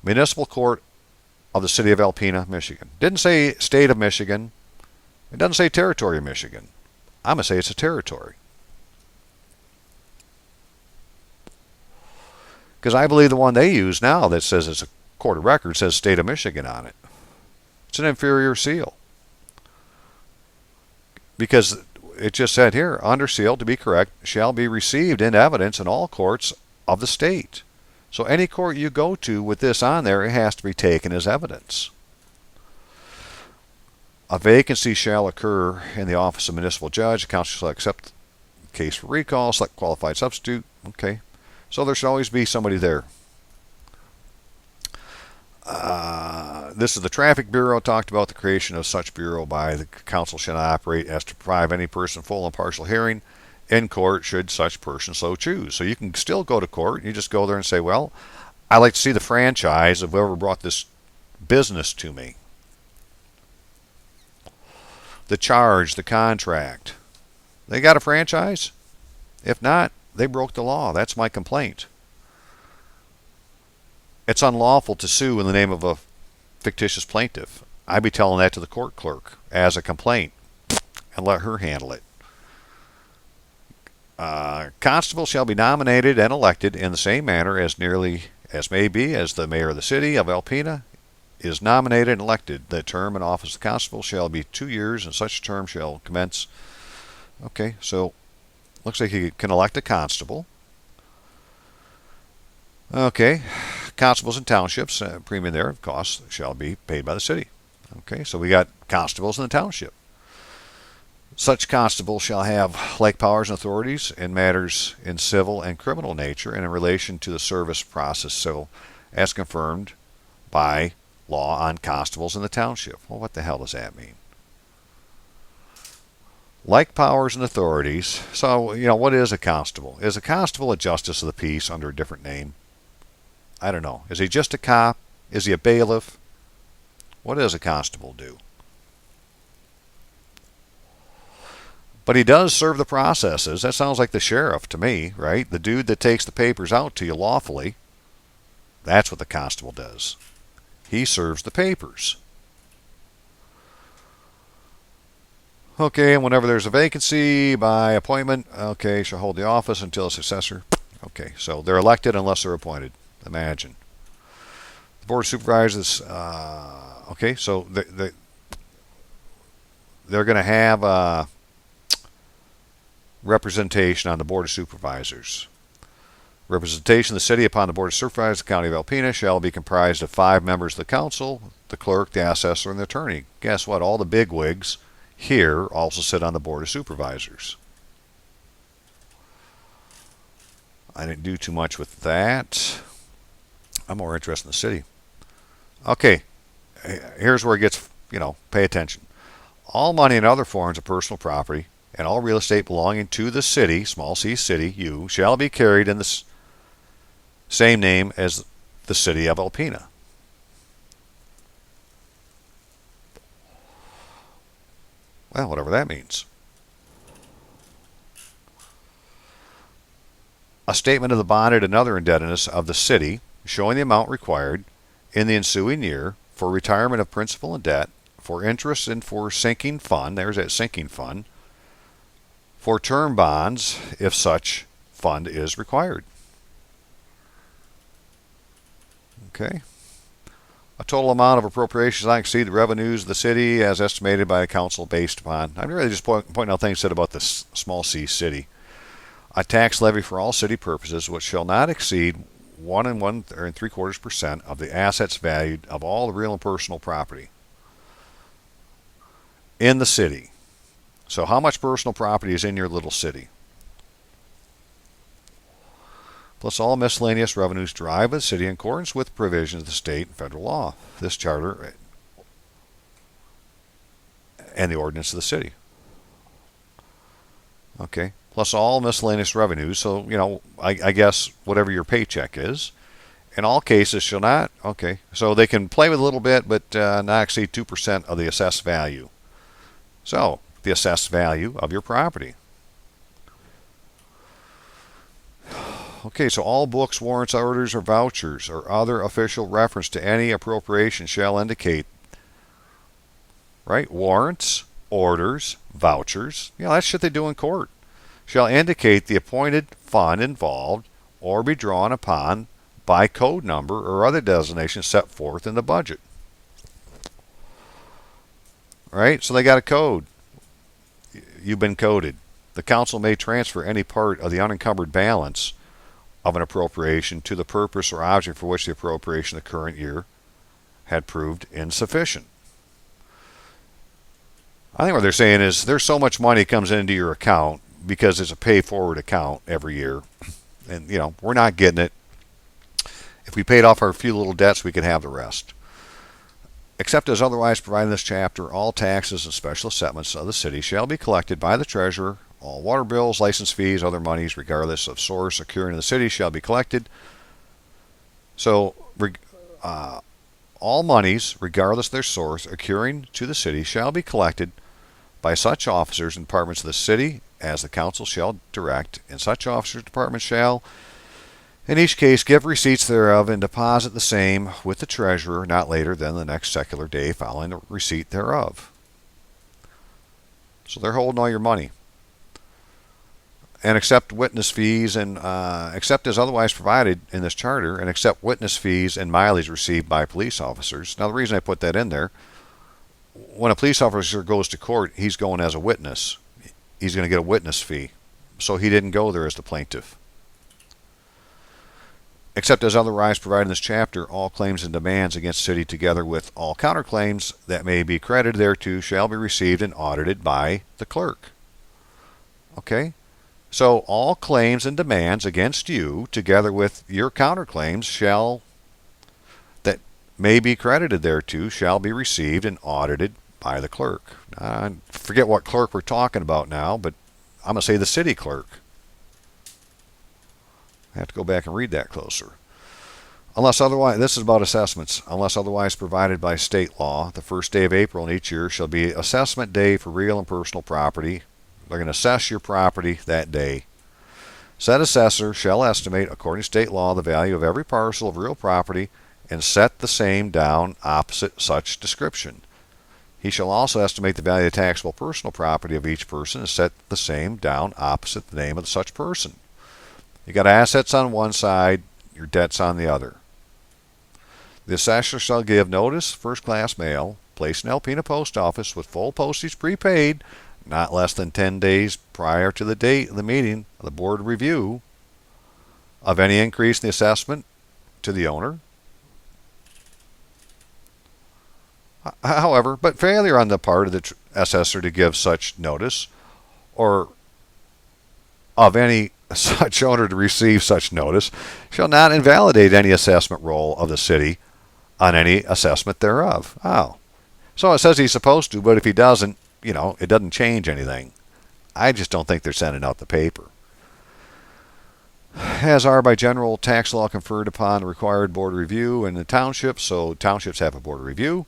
Municipal Court of the City of Alpena, Michigan. Didn't say State of Michigan. It doesn't say Territory of Michigan. I'm going to say it's a territory. Because I believe the one they use now that says it's a court of record says State of Michigan on it. It's an inferior seal. Because it just said here, under seal, to be correct, shall be received in evidence in all courts of the state. So any court you go to with this on there, it has to be taken as evidence. A vacancy shall occur in the office of municipal judge. The council shall accept the case for recall, select qualified substitute. Okay. So there should always be somebody there. This is the Traffic Bureau. Talked about the creation of such bureau by the council shall not operate as to deprive any person full and partial hearing in court should such person so choose. So you can still go to court. You just go there and say, well, I'd like to see the franchise of whoever brought this business to me. The charge, the contract. They got a franchise? If not, they broke the law. That's my complaint. It's unlawful to sue in the name of a fictitious plaintiff. I'd be telling that to the court clerk as a complaint and let her handle it. Constables shall be nominated and elected in the same manner as nearly as may be as the mayor of the city of Alpena is nominated and elected. The term in office of the constable shall be 2 years, and such term shall commence. Okay, so looks like you can elect a constable. Okay, constables in townships, premium there, costs shall be paid by the city. Okay, so we got constables in the township. Such constable shall have like powers and authorities in matters in civil and criminal nature and in relation to the service process, so as confirmed by law on constables in the township. Well, what the hell does that mean? Like powers and authorities. So, what is a constable? Is a constable a justice of the peace under a different name? I don't know. Is he just a cop? Is he a bailiff? What does a constable do? But he does serve the processes. That sounds like the sheriff to me, right? The dude that takes the papers out to you lawfully. That's what the constable does. He serves the papers. Okay, and whenever there's a vacancy by appointment, okay, shall hold the office until a successor. Okay, so they're elected unless they're appointed. Imagine. The Board of Supervisors, okay, so they're going to have representation on the Board of Supervisors. Representation of the city upon the Board of Supervisors of the County of Alpena shall be comprised of 5 members of the council, the clerk, the assessor, and the attorney. Guess what? All the bigwigs here also sit on the Board of Supervisors. I didn't do too much with that. I'm more interested in the city. Okay, here's where it gets, pay attention. All money and other forms of personal property and all real estate belonging to the city, small c city, you, shall be carried in the same name as the city of Alpena. Well, whatever that means. A statement of the bonded and other indebtedness of the city showing the amount required in the ensuing year for retirement of principal and debt, for interest and for sinking fund, there's that sinking fund, for term bonds if such fund is required. Okay. A total amount of appropriations not exceed the revenues of the city as estimated by the council based upon. I'm really just pointing out things said about this small c city. A tax levy for all city purposes which shall not exceed 1 3/4% of the assets valued of all the real and personal property in the city. So how much personal property is in your little city? Plus all miscellaneous revenues derived by the city in accordance with provisions of the state and federal law, this charter, and the ordinance of the city. Okay. Plus all miscellaneous revenues, so, I guess whatever your paycheck is. In all cases shall not, okay, so they can play with a little bit, but not exceed 2% of the assessed value. So, the assessed value of your property. Okay, so all books, warrants, orders, or vouchers, or other official reference to any appropriation shall indicate, right, warrants, orders, vouchers, that's shit they do in court, shall indicate the appointed fund involved or be drawn upon by code number or other designation set forth in the budget. Right, so they got a code. You've been coded. The council may transfer any part of the unencumbered balance of an appropriation to the purpose or object for which the appropriation of the current year had proved insufficient. I think what they're saying is there's so much money comes into your account because it's a pay forward account every year, and we're not getting it. If we paid off our few little debts, we could have the rest. Except as otherwise provided in this chapter, all taxes and special assessments of the city shall be collected by the treasurer. All water bills, license fees, other monies, regardless of source occurring in the city, shall be collected. So, all monies, regardless of their source, occurring to the city, shall be collected by such officers and departments of the city as the council shall direct, and such officers and departments shall In each case, give receipts thereof and deposit the same with the treasurer not later than the next secular day following the receipt thereof. So they're holding all your money. And accept witness fees and accept as otherwise provided in this charter, and accept witness fees and mileage received by police officers. Now, the reason I put that in there, when a police officer goes to court, he's going as a witness. He's going to get a witness fee. So he didn't go there as the plaintiff. Except as otherwise provided in this chapter, all claims and demands against the city, together with all counterclaims that may be credited thereto, shall be received and audited by the clerk. Okay? So all claims and demands against you, together with your counterclaims, that may be credited thereto, shall be received and audited by the clerk. I forget what clerk we're talking about now, but I'm going to say the city clerk. I have to go back and read that closer. Unless otherwise, this is about assessments. Unless otherwise provided by state law, the first day of April in each year shall be assessment day for real and personal property. They're going to assess your property that day. Said assessor shall estimate, according to state law, the value of every parcel of real property and set the same down opposite such description. He shall also estimate the value of taxable personal property of each person and set the same down opposite the name of such person. You got assets on one side, your debts on the other. The assessor shall give notice, first class mail, placed in Alpena post office with full postage prepaid, not less than 10 days prior to the date of the meeting of the board review, of any increase in the assessment to the owner. However, but failure on the part of the assessor to give such notice, or of any such owner to receive such notice, shall not invalidate any assessment roll of the city on any assessment thereof. Oh. So it says he's supposed to, but if he doesn't, it doesn't change anything. I just don't think they're sending out the paper. As are by general tax law conferred upon the required board review in the townships, so townships have a board review.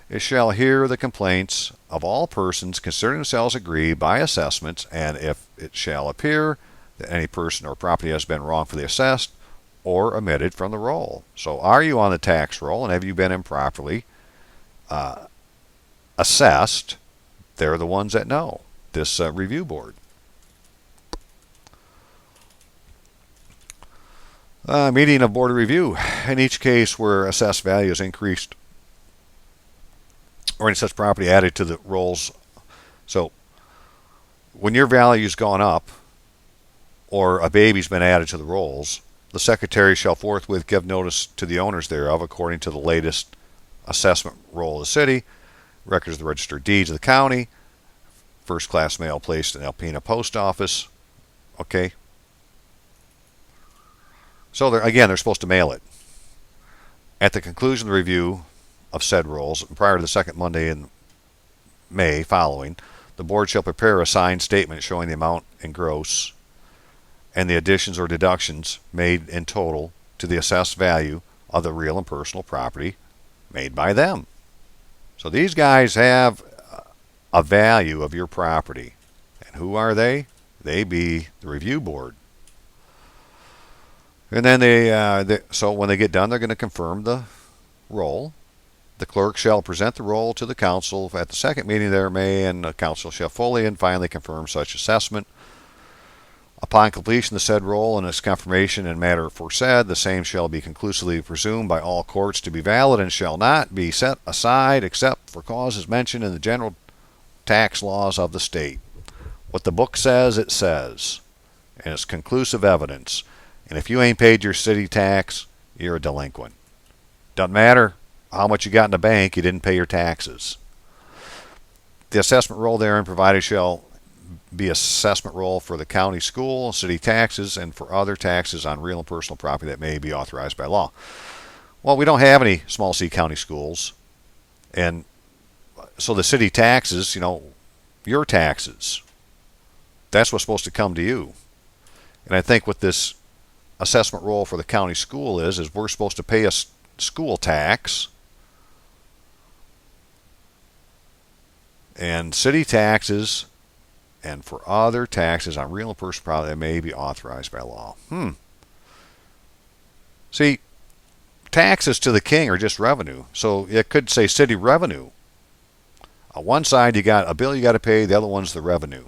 It shall hear the complaints of all persons considering themselves aggrieved by assessments, and if it shall appear that any person or property has been wrongfully assessed or omitted from the roll. So are you on the tax roll, and have you been improperly assessed? They're the ones that know, this review board. Meeting of board of review. In each case where assessed value is increased or any such property added to the rolls. So when your value's gone up or a baby's been added to the rolls, the secretary shall forthwith give notice to the owners thereof according to the latest assessment roll of the city, records of the registered deeds of the county, first class mail placed in Alpena post office. Okay. So they're supposed to mail it. At the conclusion of the review of said rolls, prior to the second Monday in May following, the board shall prepare a signed statement showing the amount in gross and the additions or deductions made in total to the assessed value of the real and personal property made by them. So these guys have a value of your property. And who are they? They be the review board. And then so when they get done, they're going to confirm the roll. The clerk shall present the roll to the council at the second meeting there May, and the council shall fully and finally confirm such assessment. Upon completion of the said roll and its confirmation in matter aforesaid, the same shall be conclusively presumed by all courts to be valid and shall not be set aside except for causes mentioned in the general tax laws of the state. What the book says, it says. And it's conclusive evidence. And if you ain't paid your city tax, you're a delinquent. Doesn't matter how much you got in the bank, you didn't pay your taxes. The assessment roll therein provided shall be assessment roll for the county school, city taxes, and for other taxes on real and personal property that may be authorized by law. Well, we don't have any small C county schools. And so the city taxes, your taxes, that's what's supposed to come to you. And I think what this assessment roll for the county school is we're supposed to pay a school tax and city taxes and for other taxes on real and personal property that may be authorized by law. See, taxes to the king are just revenue. So it could say city revenue. On one side, you got a bill you got to pay, the other one's the revenue.